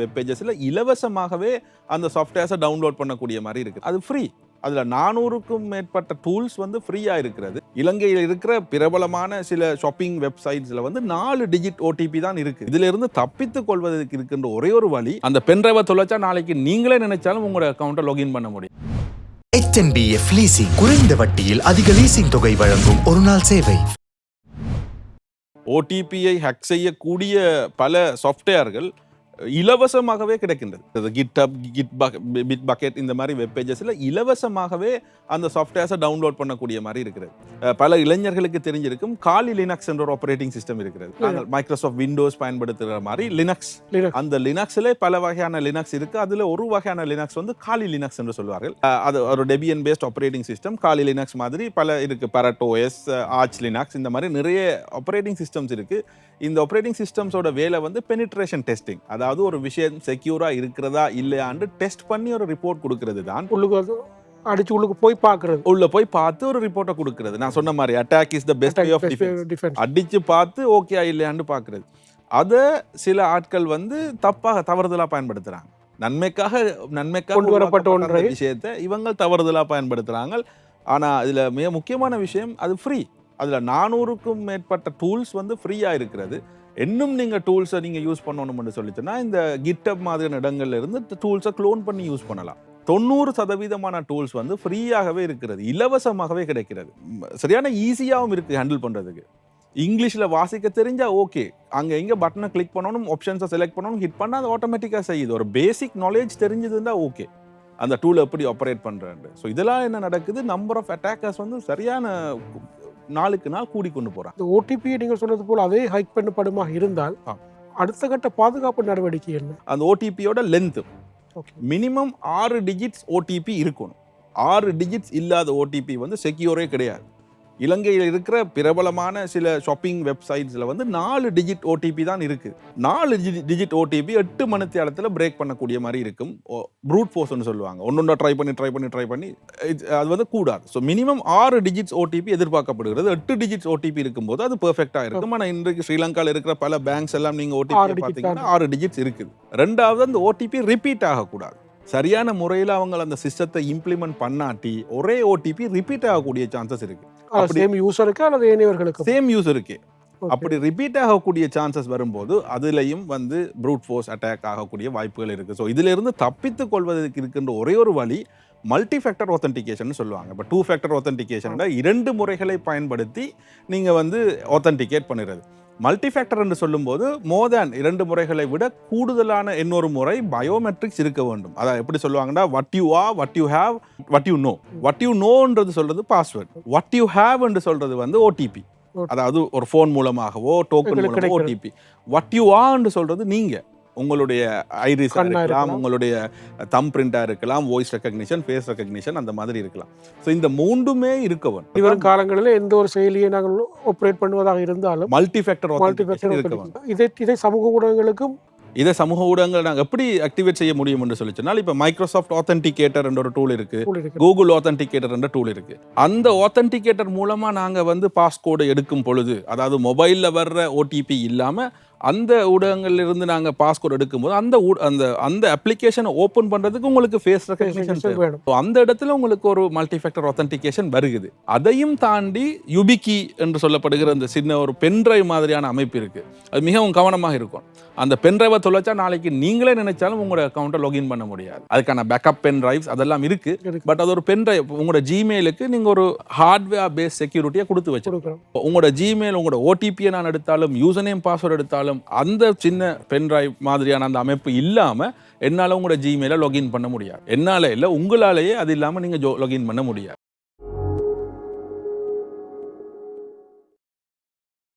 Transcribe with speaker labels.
Speaker 1: Web பேஜஸ்ல இலவசமாகவே அந்த சாஃப்ட்வேர்ஸை download பண்ணக்கூடிய மாதிரி இருக்கு. அது ஃப்ரீ. அதுல 400க்கும் மேற்பட்ட டூல்ஸ் வந்து ஃப்ரீயா இருக்கிறது. இலங்கையில் இருக்கிற பிரபலமான சில ஷாப்பிங் வெப்சைட்ஸ்ல வந்து 4 டிஜிட் ஓடிபி தான் இருக்கு. இதுல இருந்து தப்பித்துக் கொள்வதற்கு இருக்கின்ற ஒரே ஒரு வழி, அந்த பென்ட்ரைவை தொலைச்சா நாளைக்கு நீங்களே நினைச்சாலும் உங்களோட அக்கௌண்ட்டை லாகின் பண்ண முடியும்.
Speaker 2: HNBF லீசிங் குறைந்த வட்டியில் அதிக லீசிங் தொகை வழங்கும் ஒரு நாள் சேவை.
Speaker 1: ஓடிபியை ஹேக் செய்யக்கூடிய பல சாஃப்ட்வேர்கள் இலவசமாகவே கிடைக்கின்றது. கிட்ஹப், பிட்பக்கெட் இந்த மாதிரி வெப் பேஜஸ்ல இலவசமாகவே அந்த சாஃப்ட்வேர்ஸை டவுன்லோட் பண்ணக்கூடிய மாதிரி இருக்கிறது. பல இளைஞர்களுக்கு தெரிஞ்சிருக்கும் காலி லினக்ஸ் என்ற ஒரு ஆப்ரேட்டிங் சிஸ்டம் இருக்கிறது. நாங்கள் மைக்ரோசாஃப்ட் விண்டோஸ் பயன்படுத்துகிற மாதிரி லினக்ஸ், அந்த லினக்ஸ்ல பல வகையான லினக்ஸ் இருக்கு. அதுல ஒரு வகையான லினக்ஸ் வந்து காலி லினக்ஸ் என்று சொல்வார்கள். அது ஒரு டெபியன் பேஸ்ட் ஆப்ரேட்டிங் சிஸ்டம். காலி லினக்ஸ் மாதிரி பல இருக்கு. பரட்டோஎஸ், ஆர்ச் லினக்ஸ், இந்த மாதிரி நிறைய ஆப்ரேட்டிங் சிஸ்டம்ஸ் இருக்கு. இந்த ஆப்ரேட்டிங் சிஸ்டம்ஸோட வேலை வந்து பெனிட்ரேஷன் டெஸ்டிங். அதாவது ஒரு விஷயம் செக்யூரா இருக்கிறதா இல்லையான்னு டெஸ்ட் பண்ணி ஒரு ரிப்போர்ட் கொடுக்கிறது தான்.
Speaker 3: அடிச்சு உள்ளுக்கு போய் பார்க்கிறது,
Speaker 1: உள்ள போய் பார்த்து ஒரு ரிப்போர்ட்டை கொடுக்கிறது. நான் சொன்ன மாதிரி attack is the best way of defence. அடிச்சு பார்த்து ஓகே இல்லையான்னு பார்க்கிறது. அதை சில ஆட்கள் வந்து தவறுதலா பயன்படுத்துறாங்க. நன்மைக்காக
Speaker 3: கொண்டு வரப்பட்ட ஒன்றை
Speaker 1: விஷயத்தை இவங்க தவறுதலா பயன்படுத்துறாங்க. ஆனா இதுல மிக முக்கியமான விஷயம், அது ஃப்ரீ. அதுல 400க்கும் மேற்பட்ட டூல்ஸ் வந்து ஃப்ரீயா இருக்கிறது. இன்னும் நீங்க டூல்ஸை நீங்க யூஸ் பண்ணணும்னு சொல்லிச்சுன்னா இந்த கிட்ஹப் மாதிரியான இடங்கள்ல இருந்து டூல்ஸை க்ளோன் பண்ணி யூஸ் பண்ணலாம். 90% டூல்ஸ் வந்து ஃப்ரீயாகவே இருக்கிறது, இலவசமாகவே கிடைக்கிறது. சரியான ஈஸியாகவும் இருக்கு ஹேண்டில் பண்றதுக்கு. இங்கிலீஷ்ல வாசிக்க தெரிஞ்சா ஓகே, அங்க எங்க பட்டனை கிளிக் பண்ணணும், ஆப்ஷன்ஸை செலக்ட் பண்ணணும், ஹிட் பண்ணா அது ஆட்டோமேட்டிக்கா செய்யுது. ஒரு பேசிக் நாலேஜ் தெரிஞ்சதுன்னா ஓகே, அந்த டூலை எப்படி ஆப்ரேட் பண்றேன். ஸோ இதெல்லாம் என்ன நடக்குது, நம்பர் ஆஃப் அட்டாக்கர்ஸ் வந்து சரியான நாளுக்கு நாள் கூடிக்கொண்டு போறாங்க.
Speaker 3: இந்த ஓடிபி நீங்க சொன்னது போல அதே ஹைக் பண்ணப்படுமா இருந்தால் அடுத்த கட்ட பாதுகாப்பு நடவடிக்கை என்ன?
Speaker 1: அந்த ஓடிபியோட லென்த் மினிமம் 6 டிஜிட்ஸ் ஓடிபி இருக்கணும். 6 டிஜிட்ஸ் இல்லாத ஓடிபி வந்து செக்யூரே கிடையாது. இலங்கையில் இருக்கிற பிரபலமான சில ஷாப்பிங் வெப்சைட்ஸ்ல வந்து 4 டிஜிட் ஓடிபி தான் இருக்கு. 4 டிஜிட் ஓடிபி 8 மணித்தியாலத்தில் பிரேக் பண்ணக்கூடிய மாதிரி இருக்கும். ப்ரூட் ஃபோர்ஸ்னு சொல்லுவாங்க. ஒன்னொன்னா ட்ரை பண்ணி அது வந்து கூடாது. ஸோ மினிமம் 6 டிஜிட்ஸ் ஓடிபி எதிர்பார்க்கப்படுகிறது. 8 டிஜிட்ஸ் ஓடிபி இருக்கும்போது அது பெர்ஃபெக்டா இருக்கும். ஆனால் இன்றைக்கு ஸ்ரீலங்காவில் இருக்கிற பல பேங்க்ஸ் எல்லாம் நீங்க ஓடிபி பார்த்தீங்கன்னா 6 டிஜிட்ஸ் இருக்குது. ரெண்டாவது, அந்த ஓடிபி ரிப்பீட் ஆகக்கூடாது. சரியான முறையில் அவங்க அந்த சிஸ்டத்தை இம்ப்ளிமெண்ட் பண்ணாட்டி ஒரே ஓடிபி ரிப்பீட் ஆகக்கூடிய சான்சஸ் இருக்கு.
Speaker 3: சேம் யூசருக்கு அல்லது ஏனையவர்களுக்கு
Speaker 1: சேம் யூசருக்கு அப்படி ரிப்பீட் ஆகக்கூடிய சான்சஸ் வரும்போது அதுலயும் வந்து ப்ரூட் ஃபோர்ஸ் அட்டாக் ஆகக்கூடிய வாய்ப்புகள் இருக்கு. ஸோ இதுல இருந்து தப்பித்துக் கொள்வதற்கு இருக்கின்ற ஒரே ஒரு வழி மல்டி ஃபேக்டர் ஆத்தென்டிகேஷன் சொல்லுவாங்க. இப்போ 2 ஃபேக்டர் ஆத்தென்டிகேஷன் 2 முறைகளை பயன்படுத்தி நீங்க வந்து ஆத்தென்டிகேட் பண்ணுறது. மல்டி ஃபேக்டர் என்று சொல்லும்போது மோர் தேன் 2 முறைகளை விட கூடுதலான இன்னொரு முறை பயோமெட்ரிக்ஸ் இருக்க வேண்டும். அதாவது எப்படி சொல்லுவாங்கன்னா what you are, what you have, what you know. What you நோன்றது சொல்றது பாஸ்வேர்ட். வாட் யூ ஹேவ் என்று சொல்றது வந்து ஓடிபி. அதாவது ஒரு ஃபோன் மூலமாகவோ டோக்கன் மூலமாகவோ ஓடிபி. வாட் யூ ஆர் என்று சொல்றது நீங்க, உங்களுடைய ஐரிஸா இருக்கலாம், உங்களுடைய தம் பிரிண்டா இருக்கலாம், வாய்ஸ் ரெகக்னிஷன், ஃபேஸ் ரெகக்னிஷன், அந்த மாதிரி இருக்கலாம். ஸோ இந்த 3மே இருக்க வேண்டும்.
Speaker 3: இவரும் காலங்களில் எந்த ஒரு செயலியை நாங்கள் ஆப்ரேட் பண்ணுவதாக இருந்தாலும்
Speaker 1: மல்டி ஃபேக்டர் இருக்க வேண்டும்.
Speaker 3: இதை சமூக ஊடகங்களுக்கும்
Speaker 1: சமூக ஊடகங்கள் நாங்கள் எப்படி ஆக்டிவேட் செய்ய முடியும் என்று சொல்லி சொன்னால், இப்போ மைக்ரோசாஃப்ட் ஆத்தென்டிகேட்டர் என்ற ஒரு டூல் இருக்கு, கூகுள் ஆத்தென்டிகேட்டர் என்ற டூல் இருக்கு. அந்த ஆத்தென்டிகேட்டர் மூலமா நாங்க வந்து பாஸ்கோடை எடுக்கும் பொழுது, அதாவது மொபைல்ல வர்ற ஓடிபி இல்லாம அந்த ஊடகங்கள்ல இருந்து நாங்க பாஸ்கோட் எடுக்கும்போது அந்த அப்ளிகேஷனை ஓபன் பண்றதுக்கு உங்களுக்கு ஃபேஸ் ரெகக்னிஷன் வேணும். அந்த இடத்துல உங்களுக்கு ஒரு மல்டி ஃபேக்டர் ஆத்தென்டிகேஷன் வருகுது. அதையும் தாண்டி யுபிகி என்று சொல்லப்படுகிற அந்த சின்ன ஒரு பென்ட்ரைவ் மாதிரியான அமைப்பு இருக்கு. அது மிகவும் கவனமாக இருக்கும். அந்த பென்ட்ரைவை தொலைச்சா நாளைக்கு நீங்களே நினைச்சாலும் உங்களோட அக்கௌண்ட்டை லாகின் பண்ண முடியாது. அதுக்கான பேக்கப் பென் டிரைவ்ஸ் அதெல்லாம் இருக்கு. பட் அது ஒரு பென்ட்ரைவ். உங்களோட ஜிமெயிலுக்கு நீங்க ஒரு ஹார்ட்வேர் பேஸ் செக்யூரிட்டியை கொடுத்து வச்சிருக்கோம். உங்களோட ஜிமெயில், உங்களோட ஓடிபியை நான் எடுத்தாலும், யூசர் நேம் பாஸ்வேர்டு எடுத்தாலும், அந்த சின்ன பென் டிரைவ் மாதிரியான அந்த அமைப்பு இல்லாம என்னால உங்களோட ஜிமெயில லாகின் பண்ண முடியாது. என்னால இல்ல, உங்களாலேயே அது இல்லாம நீங்க லாகின் பண்ண முடியாது.